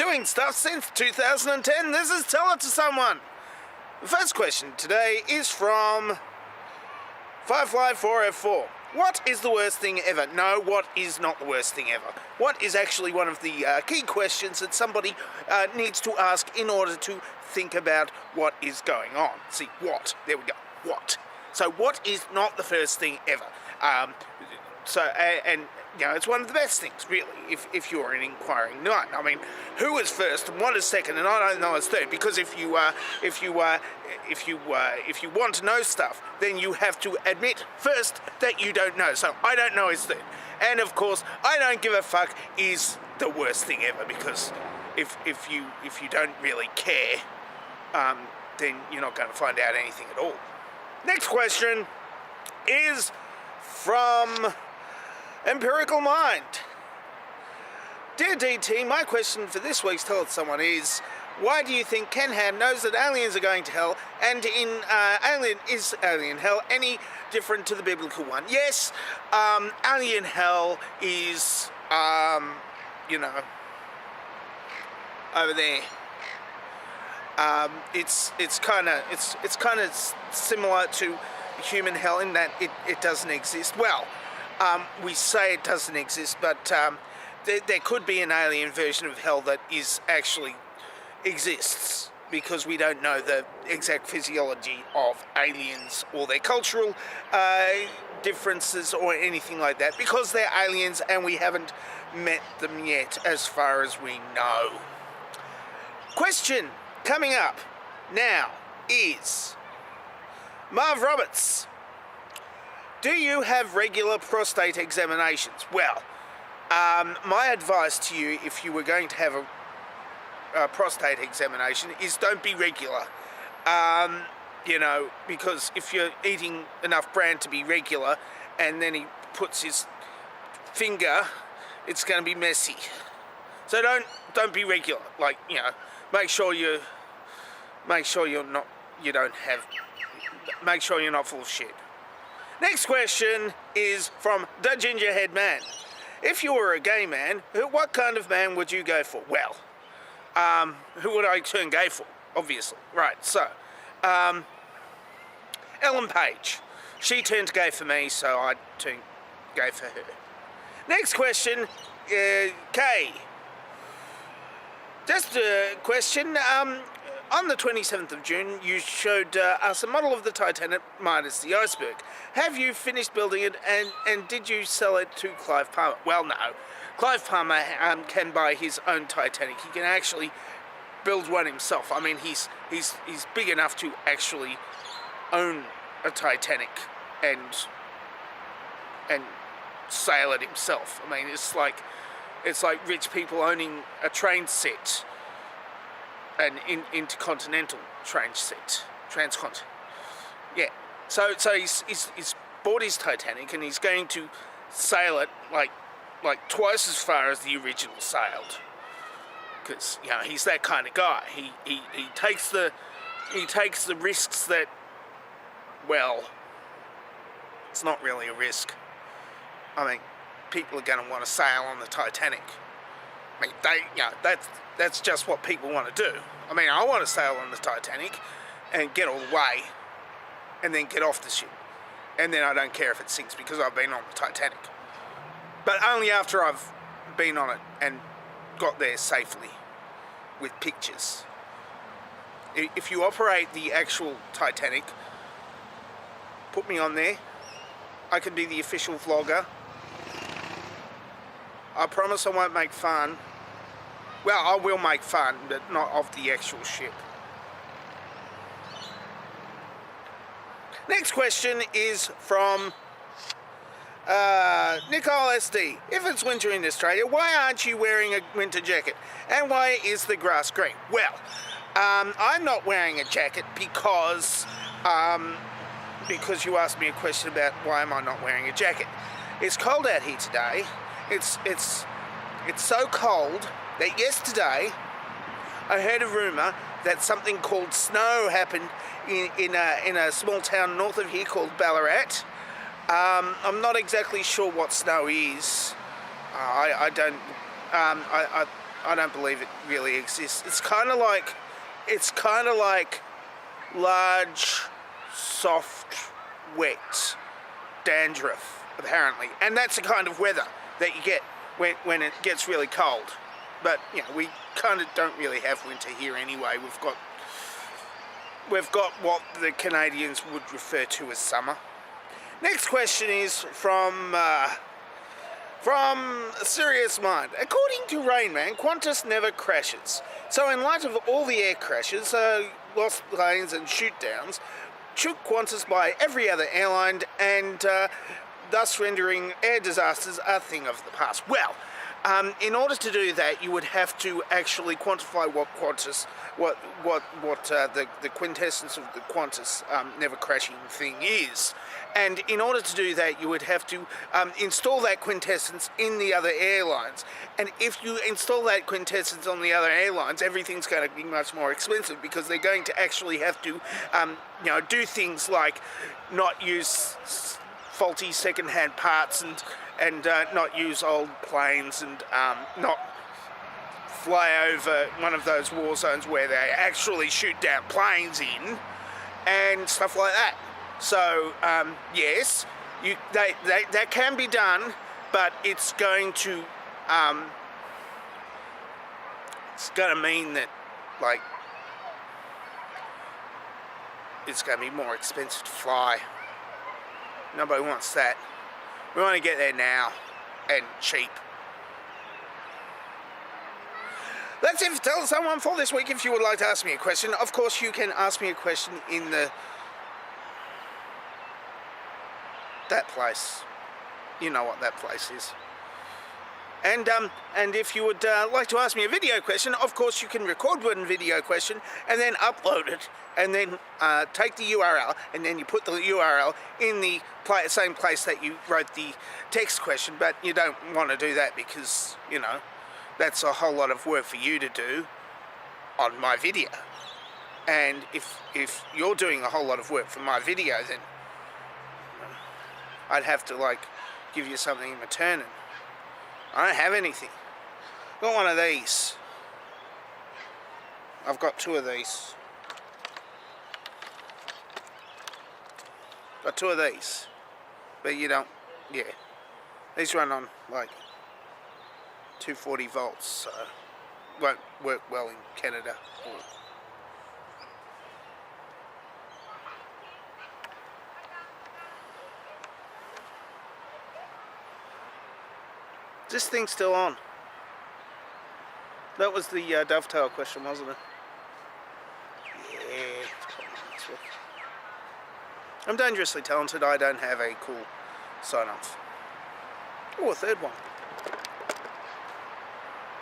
doing stuff since 2010. This is Tell It to Someone. The first question today is from 554F4. What is the worst thing ever? No, what is not the worst thing ever? What is actually one of the key questions that somebody needs to ask in order to think about what is going on? See, what? There we go. What? So what is not the first thing ever? And you know, it's one of the best things, really, if you're an inquiring mind. I mean, who is first and what is second, and I don't know is third. Because if you want to know stuff, then you have to admit first that you don't know. So I don't know is third, and of course, I don't give a fuck is the worst thing ever. Because if you don't really care, then you're not going to find out anything at all. Next question is from Empirical Mind. Dear DT, my question for this week's Tell It to Someone is, why do you think Ken Ham knows that aliens are going to hell, and in Alien Hell any different to the biblical one? Yes, Alien Hell is, over there. It's kind of similar to human hell in that it doesn't exist. Well, we say it doesn't exist, but there could be an alien version of hell that actually exists, because we don't know the exact physiology of aliens or their cultural differences or anything like that, because they're aliens and we haven't met them yet, as far as we know. Question coming up now is Marv Roberts. Do you have regular prostate examinations? Well, my advice to you, if you were going to have a prostate examination, is don't be regular. Because if you're eating enough bran to be regular, and then he puts his finger, it's going to be messy. So don't be regular. Make sure you're not full of shit. Next question is from the Gingerhead Man. If you were a gay man, what kind of man would you go for? Well, who would I turn gay for? Obviously. Right, so, Ellen Page. She turned gay for me, so I turned gay for her. Next question, Kay. Just a question. On the 27th of June, you showed us a model of the Titanic minus the iceberg. Have you finished building it, and did you sell it to Clive Palmer? Well, no. Clive Palmer can buy his own Titanic. He can actually build one himself. I mean, he's big enough to actually own a Titanic and sail it himself. I mean, it's like rich people owning a train set. An intercontinental train set, transcontinental. Yeah. So he's bought his Titanic, and he's going to sail it like twice as far as the original sailed. Because he's that kind of guy. He takes the risks that, well, it's not really a risk. I mean, people are going to want to sail on the Titanic. I mean, that's just what people want to do. I mean, I want to sail on the Titanic and get all the way and then get off the ship. And then I don't care if it sinks, because I've been on the Titanic. But only after I've been on it and got there safely with pictures. If you operate the actual Titanic, put me on there. I can be the official vlogger. I promise I won't make fun. Well, I will make fun, but not of the actual ship. Next question is from Nicole SD. If it's winter in Australia, why aren't you wearing a winter jacket? And why is the grass green? Well, I'm not wearing a jacket because you asked me a question about why am I not wearing a jacket. It's cold out here today. It's so cold that yesterday I heard a rumour that something called snow happened in a small town north of here called Ballarat. I'm not exactly sure what snow is. I I don't believe it really exists. It's kind of like large, soft, wet dandruff, apparently. And that's the kind of weather that you get when it gets really cold. But, you know, we kind of don't really have winter here anyway. We've got what the Canadians would refer to as summer. Next question is from Serious Mind. According to Rain Man, Qantas never crashes. So in light of all the air crashes, lost planes and shoot-downs, should Qantas buy every other airline and thus rendering air disasters a thing of the past? Well, in order to do that, you would have to actually quantify what Qantas, the quintessence of the Qantas never crashing thing is. And in order to do that, you would have to install that quintessence in the other airlines. And if you install that quintessence on the other airlines, everything's going to be much more expensive because they're going to actually have to, do things like not use faulty second-hand parts and not use old planes and not fly over one of those war zones where they actually shoot down planes in and stuff like that. So yes, that can be done, but it's going to mean that, like, it's going to be more expensive to fly. Nobody wants that. We want to get there now and cheap. That's it for Tell Someone for this week. If you would like to ask me a question, of course you can ask me a question in that place. You know what that place is. And if you would like to ask me a video question, of course you can record one video question and then upload it, and then take the URL, and then you put the URL in the same place that you wrote the text question. But you don't want to do that because, you know, that's a whole lot of work for you to do on my video. And if you're doing a whole lot of work for my video, then I'd have to, like, give you something in return. And I don't have anything. Got one of these. I've got two of these. Got two of these. But you don't, yeah. These run on, like, 240 volts, so won't work well in Canada. Is this thing still on? That was the dovetail question, wasn't it? Yeah. I'm dangerously talented. I don't have a cool sign-off. Oh, a third one.